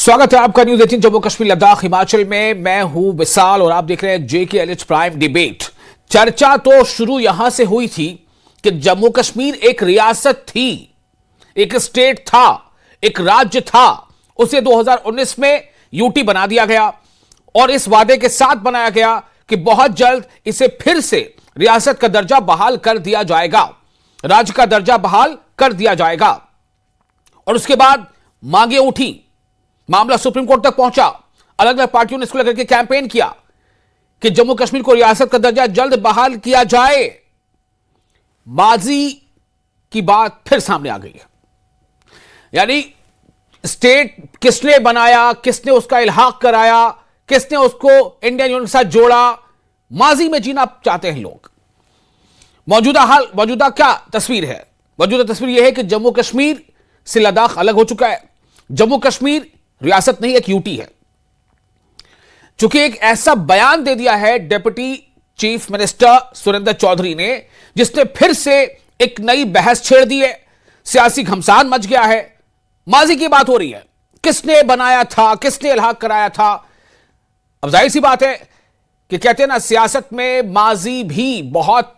स्वागत है आपका न्यूज 18 जम्मू कश्मीर लद्दाख हिमाचल में। मैं हूं विशाल और आप देख रहे हैं JKLH प्राइम डिबेट। चर्चा तो शुरू यहां से हुई थी कि जम्मू कश्मीर एक रियासत थी, एक स्टेट था, एक राज्य था। उसे 2019 में यूटी बना दिया गया और इस वादे के साथ बनाया गया कि बहुत जल्द इसे फिर से रियासत का दर्जा बहाल कर दिया जाएगा, राज्य का दर्जा बहाल कर दिया जाएगा। और उसके बाद मांगे उठी, मामला सुप्रीम कोर्ट तक पहुंचा। अलग अलग पार्टियों ने इसको लेकर के कैंपेन किया कि जम्मू कश्मीर को रियासत का दर्जा जल्द बहाल किया जाए। माजी की बात फिर सामने आ गई है, यानी स्टेट किसने बनाया, किसने उसका इल्हाक कराया, किसने उसको इंडियन यूनियन के साथ जोड़ा। माजी में जीना चाहते हैं लोग। मौजूदा क्या तस्वीर है? मौजूदा तस्वीर यह है कि जम्मू कश्मीर से लद्दाख अलग हो चुका है। जम्मू कश्मीर रियासत नहीं, एक यूटी है। चूंकि एक ऐसा बयान दे दिया है deputy chief minister Surendra Choudhary ने, जिसने फिर से एक नई बहस छेड़ दी है। सियासी घमसान मच गया है। माजी की बात हो रही है, किसने बनाया था, किसने इल्हाक कराया था। अब जाहिर सी बात है कि कहते हैं ना, सियासत में माजी भी बहुत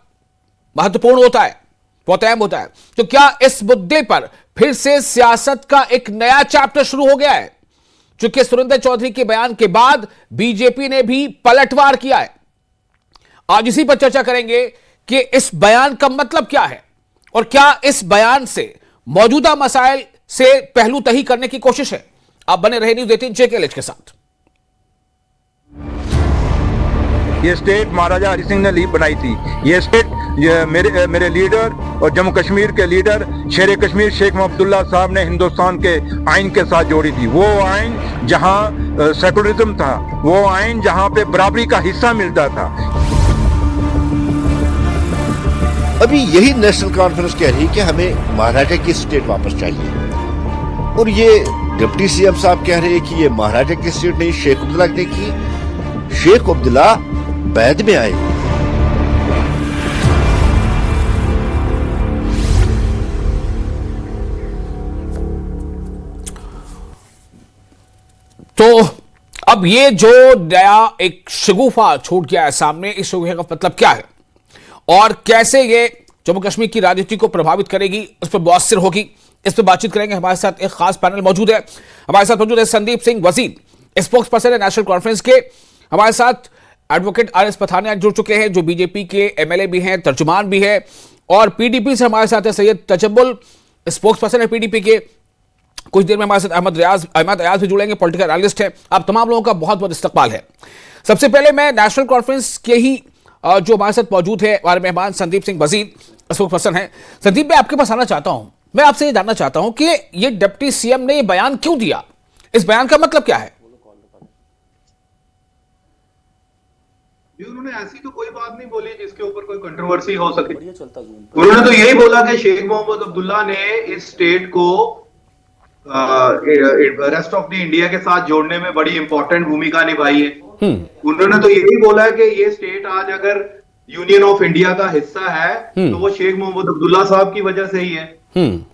महत्वपूर्ण होता है, बहुत अहम होता है। तो क्या इस मुद्दे पर फिर से सियासत का एक नया चैप्टर शुरू हो गया है? चूंकि सुरेंद्र चौधरी के बयान के बाद बीजेपी ने भी पलटवार किया है। आज इसी पर चर्चा करेंगे कि इस बयान का मतलब क्या है और क्या इस बयान से मौजूदा मसाइल से पहलू तही करने की कोशिश है। आप बने रहे न्यूज 18 JKLH के साथ। ये स्टेट महाराजा हरि सिंह ने बनाई थी। ये स्टेट मेरे लीडर और जम्मू कश्मीर के लीडर शेर कश्मीर शेख अब्दुल्ला साहब ने हिंदुस्तान के आइन के साथ जोड़ी थी। वो आइन जहां सेकुलरिज्म था, वो आइन जहां पे बराबरी का हिस्सा मिलता था। अभी यही नेशनल कॉन्फ्रेंस कह रही है कि हमें महाराजा की स्टेट वापस चाहिए, और ये डिप्टी CM साहब कह रहे हैं कि ये महाराजा की स्टेट नहीं, शेख अब्दुल्ला ने की। शेख अब्दुल्ला बाद में आए। तो अब ये जो नया एक शगुफा छूट गया है सामने, इस शगुफे का मतलब क्या है और कैसे ये जम्मू कश्मीर की राजनीति को प्रभावित करेगी, उस पर मुअस्सिर होगी, इस पर बातचीत करेंगे। हमारे साथ एक खास पैनल मौजूद है। हमारे साथ मौजूद है संदीप सिंह वजीर, स्पोक्स पर्सन है नेशनल कॉन्फ्रेंस के। हमारे साथ एडवोकेट RS पठानिया जुड़ चुके हैं, जो बीजेपी के MLA भी हैं, तर्जुमान भी है। और PDP से हमारे साथ है सैयद तजब्बुल, स्पोक्स पर्सन है PDP के। कुछ देर में हमारे साथ अहमद अयाज भी जुड़ेंगे, पॉलिटिकल एनालिस्ट है। आप तमाम लोगों का बहुत बहुत इस्तकबाल है। सबसे पहले मैं नेशनल कॉन्फ्रेंस के ही जो हमारे साथ मौजूद है हमारे मेहमान संदीप सिंह वजीर, स्पोक्स पर्सन है। संदीप, मैं आपके पास आना चाहता हूं। मैं आपसे ये जानना चाहता हूं कि ये डिप्टी CM ने ये बयान क्यों दिया, इस बयान का मतलब क्या है? उन्होंने ऐसी तो कोई बात नहीं बोली जिसके ऊपर कोई कंट्रोवर्सी हो सके। उन्होंने तो यही बोला कि शेख मोहम्मद अब्दुल्ला ने इस स्टेट को रेस्ट ऑफ द इंडिया के साथ जोड़ने में बड़ी इंपॉर्टेंट भूमिका निभाई है। उन्होंने तो यही बोला है कि ये स्टेट आज अगर यूनियन ऑफ इंडिया का हिस्सा है तो वो शेख मोहम्मद अब्दुल्ला साहब की वजह से ही है।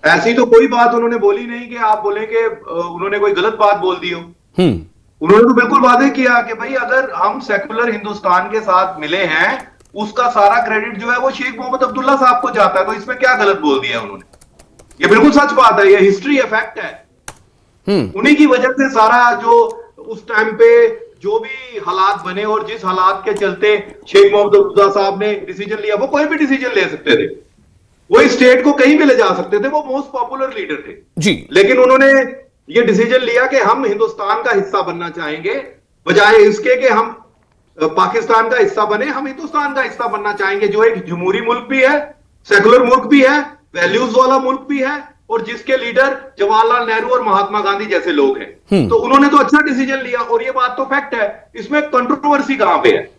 ऐसी तो कोई बात उन्होंने बोली नहीं कि आप बोले कि उन्होंने कोई गलत बात बोल दी हो। उन्होंने तो बिल्कुल वादे किया कि भाई अगर हम सेकुलर हिंदुस्तान के साथ मिले हैं, उसका सारा क्रेडिट जो है वो शेख मोहम्मद अब्दुल्ला साहब को जाता है। तो इसमें क्या गलत बोल दिया उन्होंने? ये बिल्कुल सच बात है, ये हिस्ट्री है, फैक्ट है। उन्हीं की वजह से सारा जो उस टाइम पे जो भी हालात बने और जिस हालात के चलते शेख मोहम्मद अब्दुल्ला साहब ने डिसीजन लिया, वो कोई भी डिसीजन ले सकते थे, वो इस स्टेट को कहीं भी ले जा सकते थे, वो मोस्ट पॉपुलर लीडर थे जी। लेकिन उन्होंने ये डिसीजन लिया कि हम हिंदुस्तान का हिस्सा बनना चाहेंगे, बजाय इसके कि हम पाकिस्तान का हिस्सा बने, हम हिंदुस्तान का हिस्सा बनना चाहेंगे, जो एक जमहूरी मुल्क भी है, सेकुलर मुल्क भी है, वैल्यूज वाला मुल्क भी है, और जिसके लीडर जवाहरलाल नेहरू और महात्मा गांधी जैसे लोग हैं। तो उन्होंने तो अच्छा डिसीजन लिया, और ये बात तो फैक्ट है। इसमें कंट्रोवर्सी कहां पे है?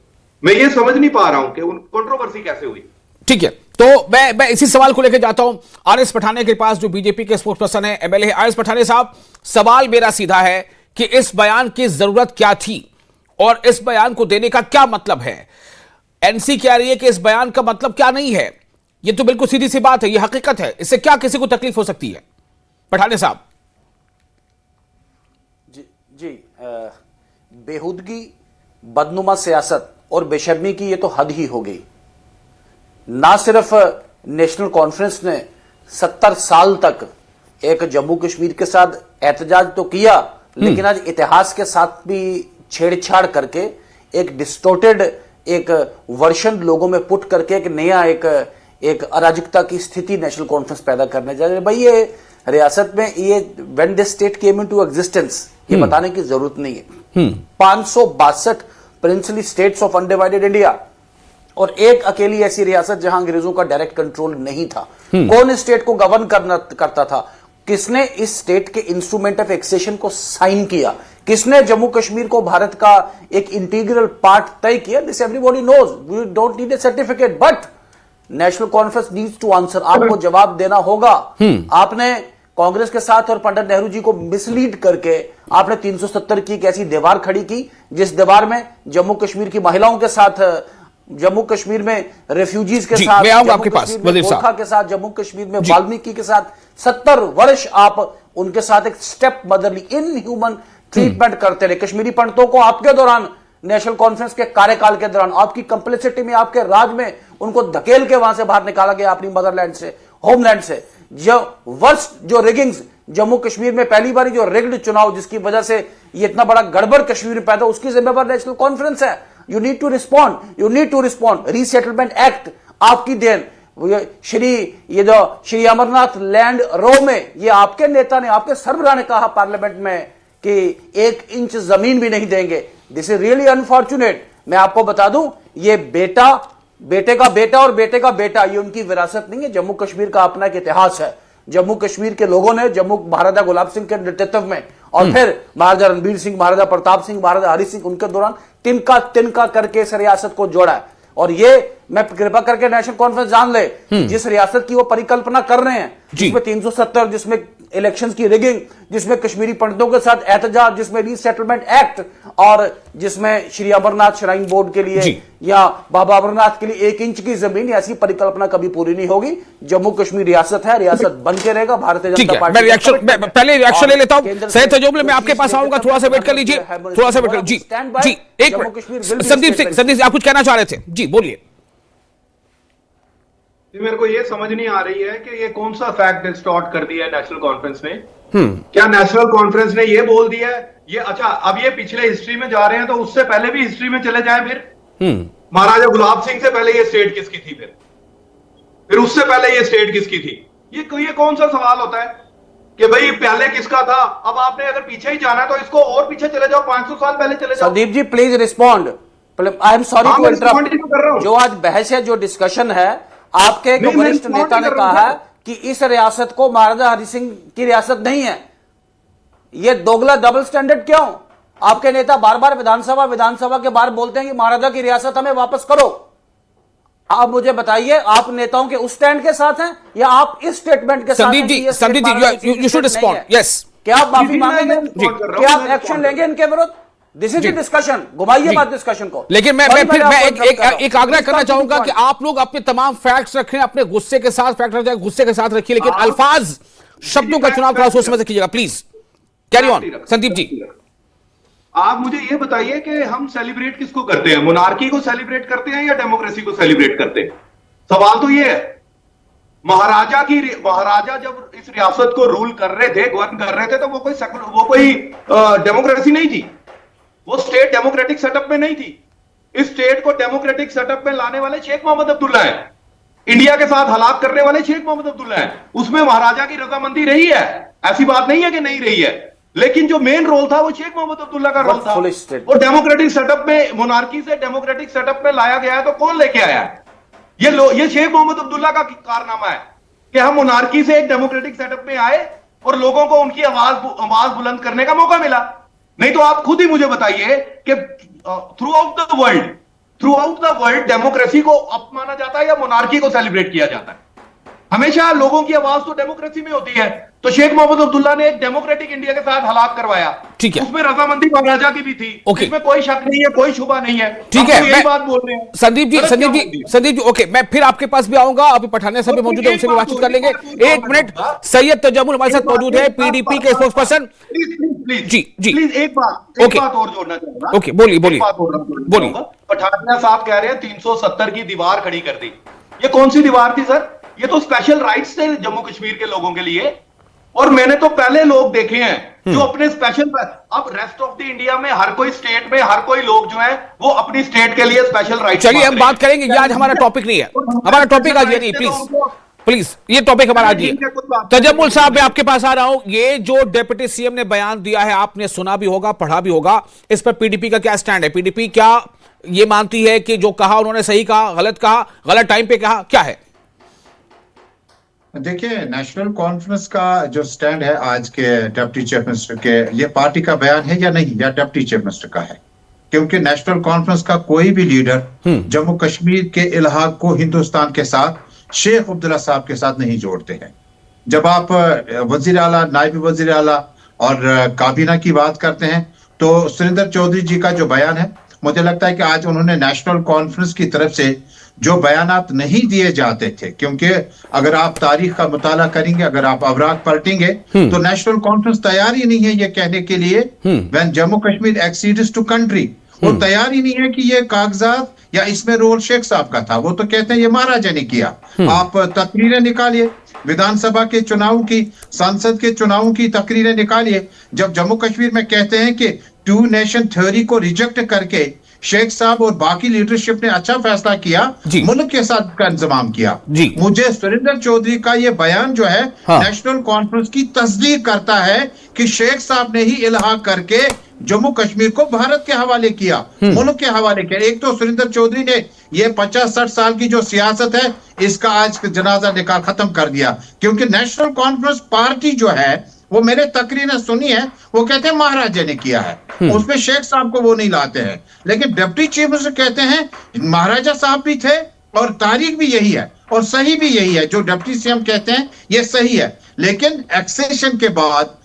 मैं ये समझ नहीं पा रहा हूं कि कंट्रोवर्सी कैसे हुई। ठीक है, तो मैं इसी सवाल को लेकर जाता हूं RS पठानिया के पास, जो बीजेपी के स्पोक्स पर्सन है, MLA है। RS पठानिया साहब, सवाल मेरा सीधा है कि इस बयान की जरूरत क्या थी और इस बयान को देने का क्या मतलब है? NC कह रही है कि इस बयान का मतलब क्या नहीं है। ये तो बिल्कुल सीधी सी बात है, ये हकीकत है। इससे क्या किसी को तकलीफ हो सकती है? पठानिया साहब। जी, बेहूदगी, बदनुमा सियासत और बेशर्मी की ये तो हद ही हो गई। ना सिर्फ नेशनल कॉन्फ्रेंस ने 70 साल तक एक जम्मू कश्मीर के साथ एहतजाज तो किया, लेकिन आज इतिहास के साथ भी छेड़छाड़ करके एक डिस्टोर्टेड एक वर्शन लोगों में पुट करके एक नया एक अराजकता की स्थिति नेशनल कॉन्फ्रेंस पैदा करने जा रहे हैं। भाई ये रियासत में ये when this state came into existence, ये बताने की जरूरत नहीं है। 562 princely states of undivided India और एक अकेली ऐसी रियासत जहां अंग्रेजों का डायरेक्ट कंट्रोल नहीं था। कौन इस स्टेट को गवर्न करता था? किसने इस स्टेट के इंस्ट्रूमेंट ऑफ एक्सेशन को साइन किया? किसने जम्मू कश्मीर को भारत का एक इंटीग्रल पार्ट तय किया? This everybody knows, we don't need a certificate, but National Conference needs to answer. आपको जवाब देना होगा। आपने कांग्रेस के साथ और पंडित नेहरू जी को मिसलीड करके आपने 370 की एक ऐसी दीवार खड़ी की, जिस दीवार में जम्मू कश्मीर की महिलाओं के साथ, जम्मू कश्मीर में रेफ्यूजीज के साथ, आपके पास गोरखा के साथ, जम्मू कश्मीर में वाल्मीकि के साथ 70 वर्ष आप उनके साथ एक स्टेप मदरली इनह्यूमन ट्रीटमेंट करते रहे। कश्मीरी पंडितों को आपके दौरान, नेशनल कॉन्फ्रेंस के कार्यकाल के दौरान, आपकी कंप्लेक्सिटी में, आपके राज में उनको धकेल के वहां से बाहर निकाला गया, अपनी मदरलैंड से, होमलैंड से। जो वर्स्ट जो रिगिंग्स जम्मू कश्मीर में पहली बार जो रिग्ड चुनाव जिसकी वजह से ये इतना बड़ा गड़बड़ कश्मीर में पैदा, उसकी जिम्मेवार नेशनल कॉन्फ्रेंस है। You need to respond, you need to respond. Resettlement act आपकी देन, ये जो श्री अमरनाथ लैंड रो में, ये आपके नेता ने, आपके सरबराह ने कहा पार्लियामेंट में कि 1 इंच जमीन भी नहीं देंगे। This is really unfortunate. मैं आपको बता दूं, ये बेटे का बेटा और बेटे का बेटा, ये उनकी विरासत नहीं है। जम्मू कश्मीर का अपना एक इतिहास है। जम्मू कश्मीर के लोगों ने महाराजा गुलाब सिंह के नेतृत्व में और फिर महाराजा रणबीर सिंह, महाराजा प्रताप सिंह, महाराजा हरि सिंह, उनके दौरान तिनका तिनका करके इस रियासत को जोड़ा है। और ये मैं कृपा करके नेशनल कॉन्फ्रेंस जान ले, जिस रियासत की वो परिकल्पना कर रहे हैं, जिसमें 370, जिसमें इलेक्शंस की रिगिंग, जिसमें कश्मीरी पंडितों के साथ एहतजाज, जिसमें रीसेटलमेंट एक्ट, और जिसमें श्री अमरनाथ श्राइन बोर्ड के लिए या बाबा अमरनाथ के लिए 1 इंच की जमीन, ऐसी परिकल्पना कभी पूरी नहीं होगी। जम्मू कश्मीर रियासत है, रियासत बन के रहेगा। भारतीय जनता पार्टी पहले रिएक्शन ले लेता हूं। सैयद तजोबल, मैं आपके पास आऊंगा, थोड़ा सा वेट कर लीजिए, थोड़ा सा वेट कर। जी, एक मिनट। संदीप सिंह, आप कुछ कहना चाह रहे थे? जी बोलिए। मेरे को ये समझ नहीं आ रही है कि ये कौन सा फैक्ट डिस्टॉर्ट कर दिया है नेशनल कॉन्फ्रेंस ने। क्या नेशनल कॉन्फ्रेंस ने ये बोल दिया है ये? अच्छा, अब ये पिछले हिस्ट्री में जा रहे हैं, तो उससे पहले भी हिस्ट्री में चले जाएं फिर। महाराजा गुलाब सिंह से पहले ये स्टेट किसकी थी? फिर उससे पहले ये स्टेट किसकी थी? ये कौन सा सवाल होता है कि भाई पहले किसका था? अब आपने अगर पीछे ही जाना है तो इसको और पीछे चले जाओ, 500 साल पहले चले जाओ। Sandeep ji please respond. I am sorry to interrupt. जो आज बहस है, जो डिस्कशन है, आपके एक वरिष्ठ नेता ने कहा है कि इस रियासत को महाराजा हरि सिंह की रियासत नहीं है। ये दोगला डबल स्टैंडर्ड क्यों? आपके नेता बार बार विधानसभा के बाहर बोलते हैं कि महाराजा की रियासत हमें वापस करो। आप मुझे बताइए, आप नेताओं के उस स्टैंड के साथ हैं या आप इस स्टेटमेंट के साथ हैं? Sandeep ji, you should respond. Yes, क्या आप माफी मांगेंगे? क्या आप एक्शन लेंगे इनके विरुद्ध? This is discussion. घुमाइए बात डिस्कशन को। लेकिन मैं एक आग्रह करना चाहूंगा कि आप लोग अपने तमाम फैक्ट्स रखें, अपने गुस्से के साथ फैक्ट रखें, गुस्से के साथ रखिए, लेकिन अल्फाज, शब्दों का चुनाव थोड़ा सोच समझ के कीजिएगा please. Carry on Sandeep ji. आप मुझे ये बताइए कि हम सेलिब्रेट किसको करते हैं? मोनार्की को सेलिब्रेट करते हैं या डेमोक्रेसी को सेलिब्रेट करते हैं? सवाल तो ये है। महाराजा जब इस रियासत को रूल कर रहे थे, गवर्न कर रहे थे, तो वो कोई डेमोक्रेसी नहीं थी। वो स्टेट डेमोक्रेटिक सेटअप में नहीं थी। इस स्टेट को डेमोक्रेटिक सेटअप में लाने वाले शेख मोहम्मद अब्दुल्ला है। इंडिया के साथ हालात करने वाले शेख मोहम्मद अब्दुल्ला है। उसमें महाराजा की रजामंदी रही है, ऐसी बात नहीं है कि नहीं रही है, लेकिन जो मेन रोल था वो शेख मोहम्मद अब्दुल्ला का रोल था। और डेमोक्रेटिक सेटअप में, मोनार्की से डेमोक्रेटिक सेटअप में लाया गया है, तो कौन लेके आया है? ये शेख मोहम्मद अब्दुल्ला का कारनामा है कि हम मोनार्की से एक डेमोक्रेटिक सेटअप में आए और लोगों को उनकी आवाज बुलंद करने का मौका मिला। नहीं तो आप खुद ही मुझे बताइए कि through out the world democracy को अपमाना जाता है या मोनार्की को सेलिब्रेट किया जाता है? हमेशा लोगों की आवाज तो डेमोक्रेसी में होती है। तो शेख मोहम्मद अब्दुल्ला ने एक डेमोक्रेटिक इंडिया के साथ हालात करवाया, ठीक है, उसमें रजामंदी महाराजा की भी थी, इसमें कोई शक नहीं है, कोई शुबा नहीं है। ठीक है, यही बात बोल रहे हैं संदीप जी, ओके, मैं फिर आपके पास भी आऊंगा। अभी पठानिया साहब भी मौजूद है, उनसे भी बातचीत कर लेंगे। 1 मिनट, सैयद तजम्मुल हमारे साथ मौजूद है, पीडीपी के स्पोक्स पर्सन। प्लीज जी जी प्लीज एक बात और जोड़ना चाहूंगा। ओके, बोलिए बोलिए बोलिए। पठानिया साहब कह रहे हैं 370 की दीवार खड़ी कर दी। ये कौन सी दीवार थी सर? ये तो स्पेशल राइट्स थे जम्मू कश्मीर के लोगों के लिए। और मैंने तो पहले लोग देखे हैं जो अपने स्पेशल, अब रेस्ट ऑफ द इंडिया में हर कोई स्टेट में हर कोई लोग जो है वो अपनी स्टेट के लिए स्पेशल राइट्स। चलिए हम बात करेंगे, ये आज हमारा टॉपिक नहीं है, हमारा टॉपिक आज ये नहीं, प्लीज ये टॉपिक हमारा आज नहीं। तजम्मुल साहब, मैं आपके पास आ रहा हूं। ये जो डिप्टी सीएम ने बयान दिया है, आपने सुना भी होगा, पढ़ा भी होगा, इस पर पीडीपी का क्या स्टैंड है? पीडीपी क्या ये मानती है कि जो कहा उन्होंने सही कहा, गलत कहा, गलत टाइम पे कहा, क्या है? देखिए, नेशनल कॉन्फ्रेंस का जो स्टैंड है आज के डिप्टी चीफ मिनिस्टर के, ये पार्टी का बयान है या नहीं, या डिप्टी चीफ मिनिस्टर का है? क्योंकि नेशनल कॉन्फ्रेंस का कोई भी लीडर जम्मू कश्मीर के इल्हाक को हिंदुस्तान के साथ, शेख अब्दुल्ला साहब के साथ नहीं जोड़ते हैं। जब आप वजीर आला, नायब वजीर आला और काबीना की बात करते हैं तो सुरेंद्र चौधरी जी का जो बयान है, मुझे लगता है कि आज उन्होंने नेशनल कॉन्फ्रेंस की तरफ से जो बयानात नहीं दिए जाते थे, क्योंकि अगर आप तारीख का मुताला करेंगे, अगर आप अवराक पलटेंगे तो नेशनल कॉन्फ्रेंस तैयार ही नहीं है ये कहने के लिए when Jammu Kashmir accedes to country, वो तैयार ही नहीं है कि ये कागजात या इसमें रोल शेख साहब का था। वो तो कहते हैं ये महाराजा ने किया। आप तकरीरें निकालिए, विधानसभा के चुनाव की, संसद के चुनाव की तकरीरें निकालिए, जब जम्मू कश्मीर में कहते हैं कि 2 नेशन थ्योरी को रिजेक्ट करके शेख साहब और बाकी लीडरशिप ने अच्छा फैसला किया, मुल्क के साथ का इंतजाम किया। मुझे सुरेंद्र चौधरी का ये बयान जो है नेशनल कॉन्फ्रेंस की तस्दीक करता है कि शेख साहब ने ही इल्हाक करके जम्मू कश्मीर को भारत के हवाले किया, मुल्क के हवाले किया। एक तो सुरेंद्र चौधरी ने ये 50-60 साल की जो सियासत है इसका आज जनाजा निकाल खत्म कर दिया, क्योंकि नेशनल कॉन्फ्रेंस पार्टी जो है वो मेरे तकरीरें सुनी है, वो कहते हैं महाराजा ने किया है, उसमें शेख साहब को वो नहीं लाते हैं। लेकिन डिप्टी चीफ मिनिस्टर कहते हैं महाराजा साहब भी थे और तारीख भी यही है और सही भी यही है, जो डिप्टी सीएम कहते हैं ये सही है। लेकिन एक्सेशन के बाद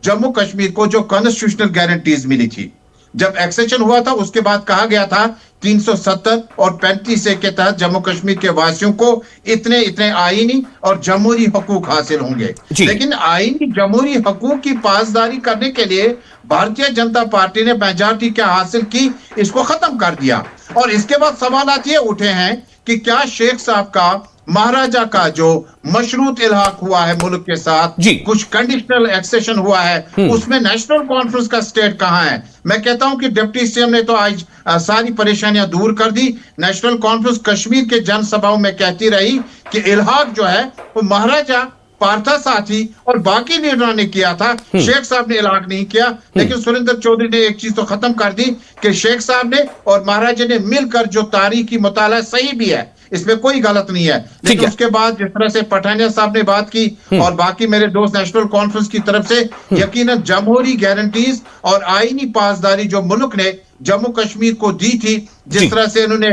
जम्मू कश्मीर को जो कॉन्स्टिट्यूशनल गारंटीज मिली थी, जब एक्सेशन हुआ था उसके बाद कहा गया था 370 और 35A के तहत जम्मू कश्मीर के वासियों को इतने आईनी और जमहूरी हकूक हासिल होंगे। लेकिन आईनी जमहूरी हकूक की पासदारी करने के लिए भारतीय जनता पार्टी ने मेजॉरिटी क्या हासिल की, इसको खत्म कर दिया। और इसके बाद सवाल ये उठे हैं कि क्या शेख साहब का महाराजा का जो मशरूत इल्हाक हुआ है मुल्क के साथ, कुछ कंडीशनल एक्सेशन हुआ है, उसमें नेशनल कॉन्फ्रेंस का स्टेट कहां है? मैं कहता हूं कि डिप्टी सीएम ने तो आज सारी परेशानियां दूर कर दी। नेशनल कॉन्फ्रेंस कश्मीर के जनसभाओं में कहती रही कि इल्हाक जो है वो महाराजा, पार्था साथी और बाकी लीडरों ने किया था, शेख साहब ने इल्हाक नहीं किया। लेकिन सुरेंद्र चौधरी ने एक चीज तो खत्म कर दी कि शेख साहब ने और महाराजा ने मिलकर जो तारीखी मुताला सही भी है, इसमें कोई गलत नहीं है। लेकिन उसके बाद जिस तरह से पठानिया साहब ने बात की और बाकी मेरे दोस्त नेशनल कॉन्फ्रेंस की तरफ से, यकीनन जमहूरी गारंटीज और आईनी पासदारी जो मुल्क ने जम्मू कश्मीर को दी थी, जिस तरह से इन्होंने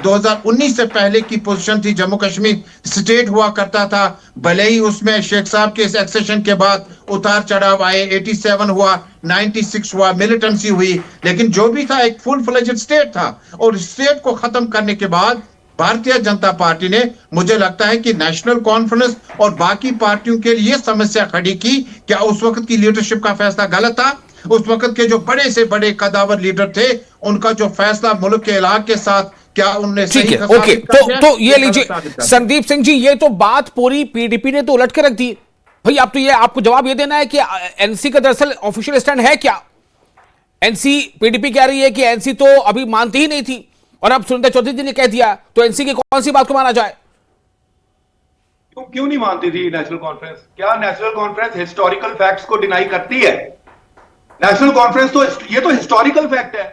2019 से पहले की पोजीशन थी, जम्मू कश्मीर स्टेट हुआ करता था, भले ही उसमें शेख साहब के एक्सेशन के बाद उतार चढ़ाव आए, 87 हुआ, 96 हुआ, मिलिटेंसी हुई, लेकिन जो भी था एक फुल फ्लेजेड स्टेट था। और स्टेट को खत्म करने के बाद भारतीय जनता पार्टी ने, मुझे लगता है कि नेशनल कॉन्फ्रेंस और बाकी पार्टियों के लिए समस्या खड़ी की। क्या उस वक्त की लीडरशिप का फैसला गलत था? उस वक्त के जो बड़े से बड़े कदावर लीडर थे, उनका जो फैसला मुल्क के इलाके के साथ, क्या उन्होंने सही का ओके, तो ये लीजिए संदीप सिंह जी, ये तो बात पूरी पीडीपी ने तो उलट के रख दी भाई। आप तो ये आपको जवाब ये देना है कि एनसी का दरअसल ऑफिशियल स्टैंड है क्या? एनसी, पीडीपी कह रही है कि एनसी तो अभी मानती ही नहीं थी और अब सुरेंद्र चौधरी जी ने कह दिया, तो एनसी की कौन सी बात को माना जाए? क्यों नहीं मानती थी नेशनल कॉन्फ्रेंस? क्या नेशनल कॉन्फ्रेंस हिस्टोरिकल फैक्ट्स को डिनाई करती है? नेशनल कॉन्फ्रेंस तो ये तो हिस्टोरिकल फैक्ट है।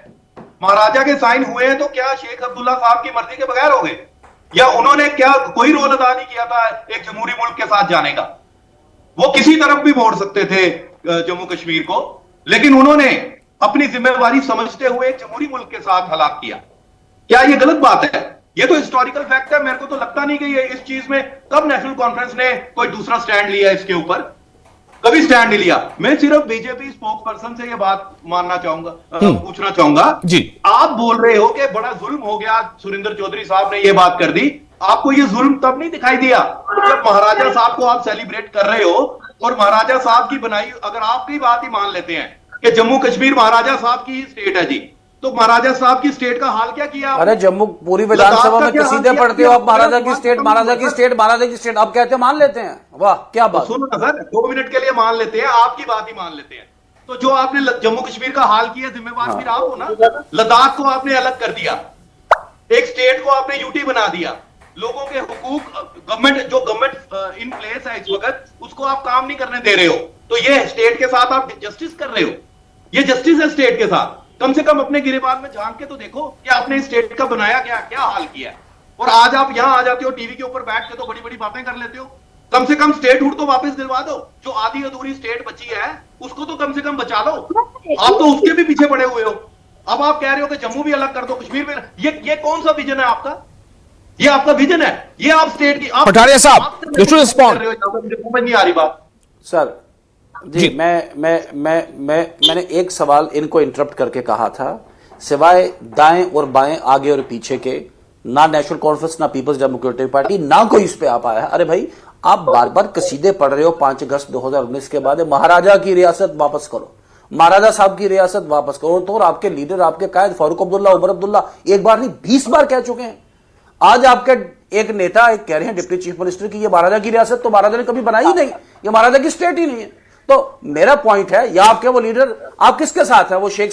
महाराजा के साइन हुए हैं तो क्या शेख अब्दुल्ला साहब की मर्जी के बगैर हो गए, या उन्होंने क्या कोई रोल अदा नहीं किया था एक जमहूरी मुल्क के साथ जाने का? वो किसी तरफ भी मोड़ सकते थे जम्मू कश्मीर को, लेकिन उन्होंने अपनी जिम्मेवारी समझते हुए एक जमहूरी मुल्क के साथ हलाक किया। क्या ये गलत बात है? ये तो हिस्टोरिकल फैक्ट है। मेरे को तो लगता नहीं कि ये इस चीज में कब नेशनल कॉन्फ्रेंस ने कोई दूसरा स्टैंड लिया, इसके ऊपर कभी स्टैंड नहीं लिया। मैं सिर्फ बीजेपी स्पोक्स पर्सन से ये बात मानना चाहूंगा, पूछना चाहूंगा जी, आप बोल रहे हो कि बड़ा जुल्म हो गया, सुरेंद्र चौधरी साहब ने ये बात कर दी। आपको ये जुल्म तब नहीं दिखाई दिया जब महाराजा साहब को आप सेलिब्रेट कर रहे हो, और महाराजा साहब की बनाई, अगर आपकी बात ही मान लेते हैं कि जम्मू कश्मीर महाराजा साहब की स्टेट है जी, तो महाराजा साहब की स्टेट का हाल क्या किया आपने? अरे जम्मू पूरी विधानसभा में कसीदे पढ़ते हो आप, महाराजा की स्टेट, महाराजा की स्टेट, महाराजा की स्टेट, आप कहते हैं मान लेते हैं, वाह क्या बात। सुनो ना सर, 2 मिनट के लिए मान लेते हैं, आपकी बात ही मान लेते हैं। तो जो आपने जम्मू कश्मीर का हाल किया, जिम्मेवार फिर आप हो ना। लद्दाख को आपने अलग कर दिया, एक स्टेट को आपने यूटी बना दिया, लोगों के हुकूक, गवर्नमेंट इन प्लेस है इस वक्त, उसको आप काम नहीं करने दे रहे हो। तो ये स्टेट के साथ आप जस्टिस कर रहे हो, ये जस्टिस है स्टेट के साथ। कम से कम अपने गिरेबान में झांक के तो देखो कि आपने स्टेट का बनाया क्या हाल किया है। और आज आप यहां आ जाते हो टीवी के ऊपर बैठ के तो बड़ी बड़ी बातें कर लेते हो। कम से कम स्टेटहुड तो वापस दिलवा दो, जो आधी अधूरी स्टेट बची है उसको तो कम से कम बचा लो। आप तो उसके भी पीछे पड़े हुए हो। अब आप कह रहे हो कि जम्मू भी अलग कर दो, कश्मीर में, ये कौन सा विजन है आपका? ये आपका विजन है? ये आप स्टेट की पठानिया साहब, समझ नहीं आ रही बात सर जी। मैंने एक सवाल इनको इंटरप्ट करके कहा था, सिवाय दाएं और बाएं, आगे और पीछे के, ना नेशनल कॉन्फ्रेंस, ना पीपल्स डेमोक्रेटिक पार्टी, ना कोई इस पे आ पाया है। अरे भाई आप बार बार कसीदे पढ़ रहे हो 5 अगस्त 2019 के बाद, महाराजा की रियासत वापस करो, महाराजा साहब की रियासत वापस करो। तो और आपके लीडर, आपके कायद फारूक अब्दुल्ला, उमर अब्दुल्ला एक बार नहीं 20 बार कह चुके हैं। आज आपके एक नेता कह रहे हैं डिप्टी चीफ मिनिस्टर की ये महाराजा की रियासत तो महाराजा ने कभी बनाई ही नहीं, ये महाराजा की स्टेट ही नहीं है। तो मेरा पॉइंट है, या आपके वो लीडर, आप किसके साथ है? वो शेख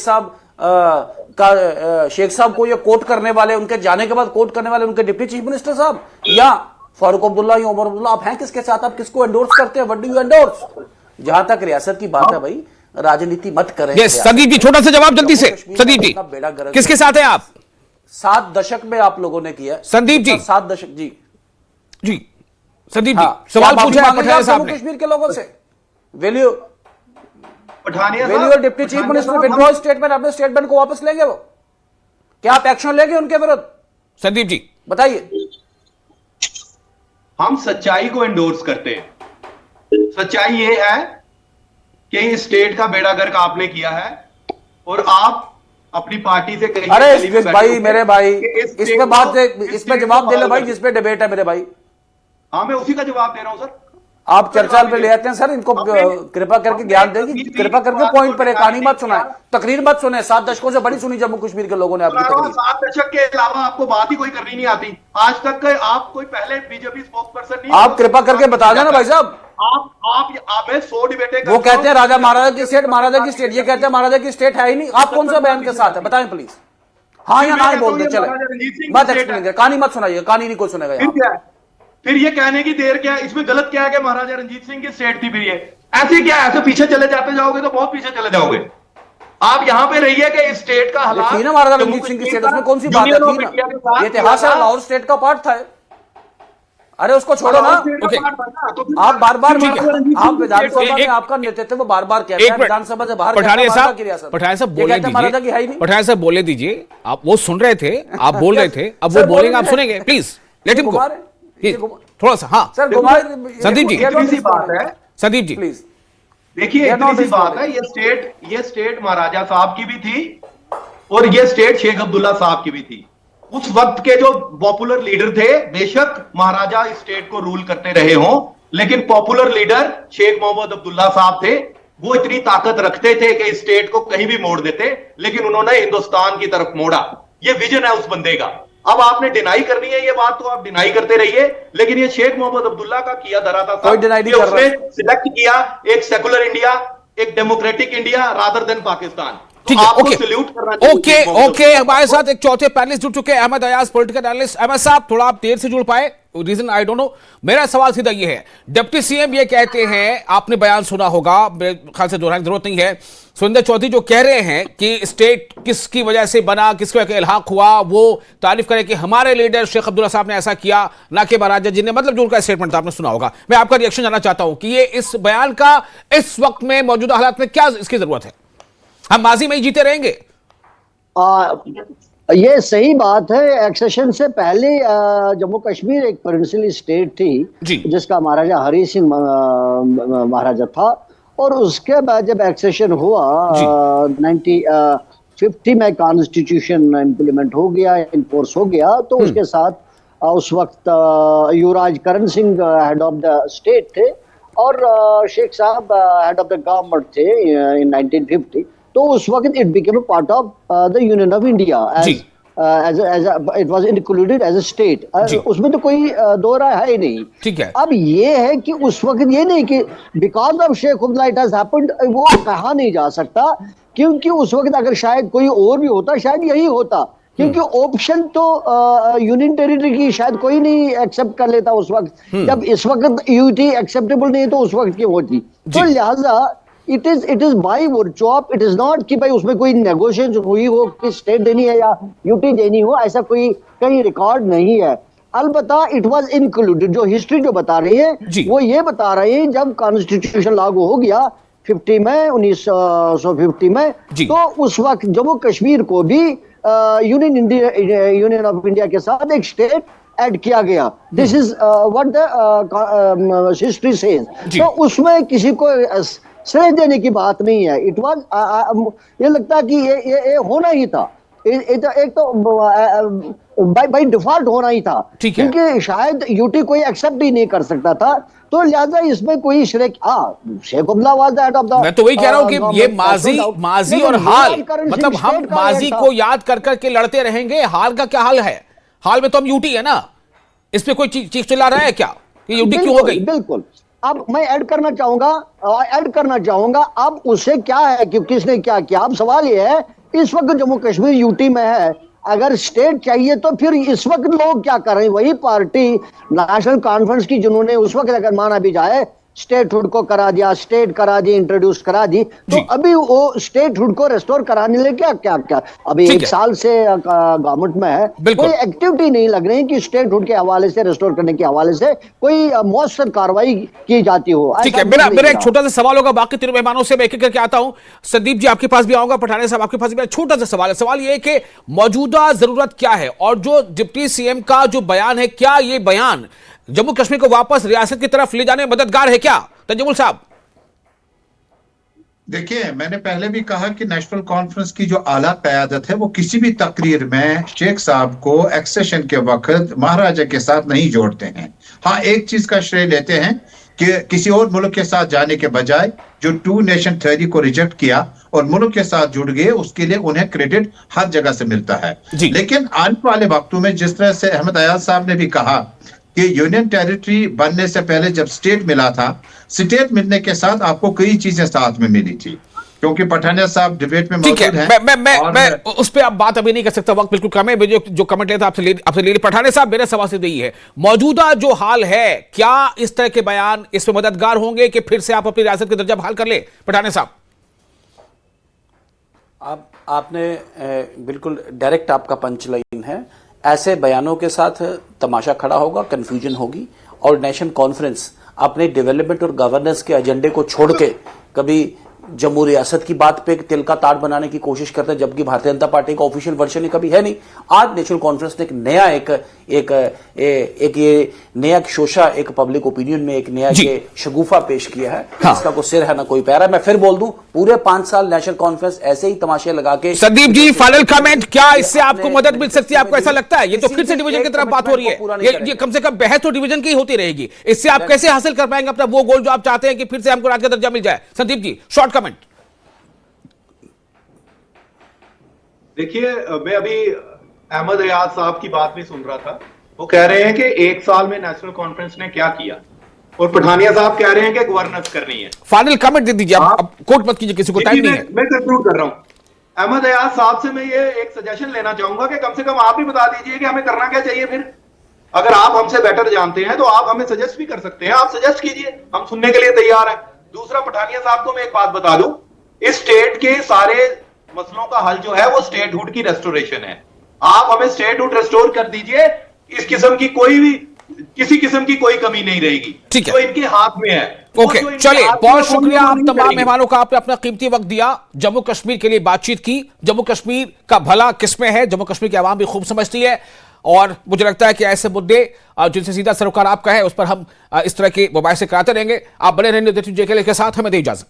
साहब को ये कोट करने वाले, उनके जाने के बाद कोट करने वाले उनके डिप्टी चीफ मिनिस्टर साहब, या फारूक अब्दुल्ला या उमर अब्दुल्ला? आप हैं किसके साथ? आप किसको एंडोर्स करते हैं? What do you endorse? जहां तक रियासत की बात है भाई, राजनीति मत करें। संदीप जी छोटा सा जवाब जल्दी से। संदीप जी किसके साथ हैं आप? 7 दशक में आप लोगों ने किया। संदीप जी 7 दशक जी संदीप जी सवाल पूछा है पठानिया साहब ने कश्मीर के लोगों से। Will Pathania you deputy chief minister withdraw statement, अपने स्टेटमेंट को वापस लेंगे? वो क्या आप एक्शन लेंगे उनके विरुद्ध? संदीप जी बताइए। हम सच्चाई को एंडोर्स करते हैं। सच्चाई ये है कि इस स्टेट का बेड़ा गर्क आपने किया है और आप अपनी पार्टी से कहीं, अरे भाई, मेरे भाई, इस पे जवाब दे लो भाई, जिस पे डिबेट है मेरे भाई। हाँ, मैं उसी का जवाब दे रहा हूं सर। आप चर्चा पे ले आते हैं सर, इनको कृपा करके ज्ञान देगी, कृपा करके पॉइंट पर कहानी मत सुनाए, तकरीर मत सुने। 7 दशकों से बड़ी सुनी जम्मू कश्मीर के लोगों ने आपकी तकरीर। 7 दशक के अलावा आपको बात ही कोई करनी नहीं आती आज तक। आप कोई पहले बीजेपी स्पोक्स पर्सन नहीं। आप कृपा करके बता देना भाई साहब। आप 100 डिबेटें, वो कहते हैं राजा महाराजा की स्टेट, महाराजा की स्टेट, ये कहते हैं महाराजा की स्टेट है ही नहीं। आप कौन सा बयान के साथ है बताएं प्लीज। हाँ या ना बोल दे, चले मत एक्सप्लेन कर, कहानी मत सुनाइए, कहानी नहीं कोई सुनेगा। फिर ये कहने की देर क्या है? इसमें गलत क्या है कि महाराजा रंजीत सिंह की स्टेट थी? फिर ये ऐसे क्या है? ऐसे पीछे चले जाते जाओगे तो बहुत पीछे चले जाओगे। आप यहां पे रहिए कि इस स्टेट का हालात, थी ना महाराजा रंजीत सिंह की स्टेट, उसमें कौन सी बात है? थी ना, ये इतिहास है, लाहौर स्टेट का पार्ट था। अरे उसको छोड़ो ना। आप बार बार आप विधानसभा में आपका नेतृत्व बार बार कहते हैं विधानसभा से बाहर। पठानिया साहब बोलने दीजिए, पठानिया साहब बोलने दीजिए। आप वो सुन रहे थे, आप बोल रहे थे, अब वो बोलेंगे, आप सुनेंगे। प्लीज लेट हिम गो थोड़ा सा। हाँ सर, संदीप जी, बात है संदीप जी प्लीज देखिए, इतनी सी बात है। ये स्टेट महाराजा साहब की भी थी और ये स्टेट शेख अब्दुल्ला साहब की भी थी। उस वक्त के जो पॉपुलर लीडर थे, बेशक महाराजा इस स्टेट को रूल करते रहे हों, लेकिन पॉपुलर लीडर शेख मोहम्मद अब्दुल्ला साहब थे। वो इतनी ताकत रखते थे कि इस स्टेट को कहीं भी मोड़ देते, लेकिन उन्होंने हिंदुस्तान की तरफ मोड़ा। ये विजन है उस बंदे का। अब आपने डिनाई करनी है ये बात, तो आप डिनाई करते रहिए, लेकिन ये शेख मोहम्मद अब्दुल्ला का किया धरा था। कोई डिनाई नहीं कर रहा। उसने सिलेक्ट किया एक सेकुलर इंडिया, एक democratic India rather than Pakistan. ठीक है, ओके। हमारे साथ एक चौथे पैनलिस्ट जुड़ चुके हैं, अहमद अयाज, पॉलिटिकल एनालिस्ट। अहमद साहब थोड़ा आप देर से जुड़ पाए, रीजन आई डोंट नो। मेरा सवाल सीधा ये है, डिप्टी सीएम ये कहते हैं, आपने बयान सुना होगा, मेरे ख्याल से दोहराने की जरूरत नहीं है, सुरेंद्र चौधरी जो कह रहे हैं कि स्टेट किसकी वजह से बना, किसकी वजह से इल्हाक हुआ, वो तारीफ करें कि हमारे लीडर शेख अब्दुल्ला साहब ने ऐसा किया, ना कि महाराजा जी ने। मतलब जो उनका स्टेटमेंट था, आपने सुना होगा। मैं आपका रिएक्शन जानना चाहता हूं कि ये इस बयान का इस वक्त में मौजूदा हालात में क्या इसकी जरूरत है? हम माजी में ही जीते रहेंगे? ये सही बात है। एक्सेशन से पहले जम्मू कश्मीर एक प्रोविंशियल स्टेट थी जिसका महाराजा हरि सिंह महाराजा था, और उसके बाद जब एक्सेशन हुआ 1950 में कॉन्स्टिट्यूशन इम्प्लीमेंट हो गया, इनफोर्स हो गया, तो उसके साथ उस वक्त Yuvraj Karan Singh head of the state थे और शेख साहब हेड ऑफ द गवर्नमेंट थे इन 1950। तो उस वक्त it became a part of the union of India it was included as a state. उसमें तो कोई दो राय है ही नहीं। ठीक है। अब ये है कि उस वक्त ये नहीं कि because of Sheikh Abdullah it has happened, वो कहा नहीं जा सकता, क्योंकि उस वक्त अगर शायद कोई और भी होता शायद यही होता, क्योंकि ऑप्शन तो यूनियन टेरिटरी की शायद कोई नहीं एक्सेप्ट कर लेता उस वक्त। जब इस वक्त यूटी एक्सेप्टेबल नहीं तो उस वक्त क्यों होती? तो लिहाजा it is by virtue of, it is not कि भाई उसमें कोई नेगोशिएशन हुई हो कि स्टेट देनी है या यूटी देनी हो, ऐसा कोई कहीं रिकॉर्ड नहीं है। अलबत्ता इट वाज इंक्लूडेड। जो हिस्ट्री जो बता रही है वो ये बता रहे हैं जब कॉन्स्टिट्यूशन लागू हो गया 50 में 1950 में, तो उस वक्त जम्मू कश्मीर को भी यूनियन ऑफ इंडिया के साथ एक स्टेट ऐड किया गया। This is what the history says. तो उसमें किसी को श्रेय देने की बात नहीं है। इट वाज ये लगता है कि ये होना ही था, एक तो बाय डिफॉल्ट होना ही था, क्योंकि शायद यूटी कोई एक्सेप्ट ही नहीं कर सकता था। तो लिहाजा इसमें कोई श्रेय, Sheikh Abdullah was the head of the, मैं तो वही कह रहा हूं कि ये माजी और हाल, मतलब हम माजी को याद कर करके लड़ते रहेंगे, हाल का क्या हाल है? हाल में तो हम यूटी है ना, इस पे कोई चीख चिल्ला रहा है क्या कि यूटी क्यों हो गई? बिल्कुल। अब मैं ऐड करना चाहूंगा अब उसे क्या है कि किसने क्या किया। अब सवाल यह है, इस वक्त जम्मू कश्मीर यूटी में है, अगर स्टेट चाहिए तो फिर इस वक्त लोग क्या कर रहे हैं? वही पार्टी नेशनल कॉन्फ्रेंस की जिन्होंने उस वक्त अगर माना भी जाए स्टेटहुड को करा दिया, स्टेट करा दी, इंट्रोड्यूस करा दी, तो अभी वो स्टेटहुड को रेस्टोर कराने लिए क्या अभी 1 साल से गवर्नमेंट में है, कोई एक्टिविटी नहीं लग रही कि स्टेटहुड के हवाले से, रेस्टोर करने के हवाले से कोई मौसर कार्रवाई की जाती हो। ठीक है, मेरा एक छोटा सा सवाल होगा, बाकी तीनों मेहमानों से मैं एक एक करके आता हूं। संदीप जी आपके पास भी आऊंगा, पठाने साहब आपके पास भी। छोटा सा सवाल है, सवाल ये है कि मौजूदा जरूरत क्या है, और जो डिप्टी सीएम का जो बयान है, क्या ये बयान जम्मू कश्मीर को वापस रियासत की तरफ ले जाने में मददगार है क्या? तंजीमुल साहब। देखिए, मैंने पहले भी कहा कि नेशनल कॉन्फ्रेंस की जो आला क़यादत है वो किसी भी तकरीर में शेख साहब को एक्सेशन के वक्त महाराजा के साथ नहीं जोड़ते हैं। हाँ, एक चीज का श्रेय लेते हैं कि किसी और मुल्क के साथ जाने के बजाय जो 2 नेशन थ्योरी को रिजेक्ट किया और मुल्क के साथ जुड़ गए, उसके लिए उन्हें क्रेडिट हर जगह से मिलता है। लेकिन आने वाले वक्तों में जिस तरह से अहमद अयाज साहब ने भी कहा कि यूनियन टेरिटरी बनने से पहले जब स्टेट मिला था, स्टेट मिलने के साथ आपको कई चीजें साथ में मिली थी, क्योंकि पठानिया साहब डिबेट में मौजूद हैं। मैं उस पे आप बात अभी नहीं कर सकता, वक्त बिल्कुल कम है। जो कमेंट लेता आपसे ले ली। पठाने साहब, मेरा सवाल से यही है, मौजूदा जो हाल है, क्या इस तरह के बयान इसमें मददगार होंगे कि फिर से आप अपनी रियासत का दर्जा बहाल कर ले? पठाने साहब, आपने बिल्कुल डायरेक्ट आपका पंच लाइन है। ऐसे बयानों के साथ तमाशा खड़ा होगा, कंफ्यूजन होगी, और नेशनल कॉन्फ्रेंस अपने डेवलपमेंट और गवर्नेंस के एजेंडे को छोड़ के कभी जम्मू रियासत की बात पे तिल का ताड़ बनाने की कोशिश करते हैं, जबकि भारतीय जनता पार्टी का ऑफिशियल वर्जन ही कभी है नहीं। आज नेशनल कॉन्फ्रेंस ने एक नया ये नया शोशा, एक पब्लिक ओपिनियन में एक नया ये शगुफा पेश किया है। हाँ। इसका कोई सिर है ना कोई पैरा। मैं फिर बोल दूं, पूरे 5 साल नेशनल कॉन्फ्रेंस ऐसे ही तमाशे लगा के। संदीप जी, फाइनल कमेंट, क्या इससे आपको मदद मिल सकती है? आपको ऐसा लगता है? ये तो फिर से डिवीजन की तरफ बात हो रही है। ये कम से कम बहस तो डिवीजन की होती रहेगी। इससे आप कैसे हासिल कर पाएंगे अपना वो गोल जो आप चाहते हैं कि फिर से हमको राज्य का दर्जा मिल जाए? Sandeep ji, short comment. देखिए, मैं अभी अहमद अयाज साहब की बात भी सुन रहा था। वो कह रहे हैं कि 1 साल में नेशनल कॉन्फ्रेंस ने क्या किया, और पठानिया साहब कह रहे हैं कि गवर्नेंस करनी है। फाइनल कमेंट दे दीजिए, अब कोट मत कीजिए, किसी को टाइम नहीं है। मैं कंक्लूड कर रहा हूं। अहमद अयाज साहब से मैं ये एक सजेशन लेना चाहूंगा कि कम से कम आप भी बता दीजिए कि हमें करना क्या चाहिए। फिर अगर आप हमसे बेटर जानते हैं तो आप हमें सजेस्ट भी कर सकते हैं। आप सजेस्ट कीजिए, हम सुनने के लिए तैयार हैं। दूसरा, पठानिया साहब को मैं एक बात बता दूं, इस स्टेट के सारे मसलों का हल जो है वो स्टेटहुड की रेस्टोरेशन है। आप हमें स्टेटहुड रेस्टोर कर दीजिए, इस किस्म की किसी किस्म की कोई कमी नहीं रहेगी। ठीक है, तो इनके हाथ में है। ओके, चलिए, बहुत शुक्रिया आप तमाम मेहमानों का, आपने अपना कीमती वक्त दिया, जम्मू कश्मीर के लिए बातचीत की। जम्मू कश्मीर का भला किसमें है, जम्मू कश्मीर की आवाम भी खूब समझती है, और मुझे लगता है कि ऐसे मुद्दे जिनसे सीधा सरोकार आपका है, उस पर हम इस तरह के मुबाहिसे कराते रहेंगे। आप बने रहेंगे के साथ, हमें दे इजाजत।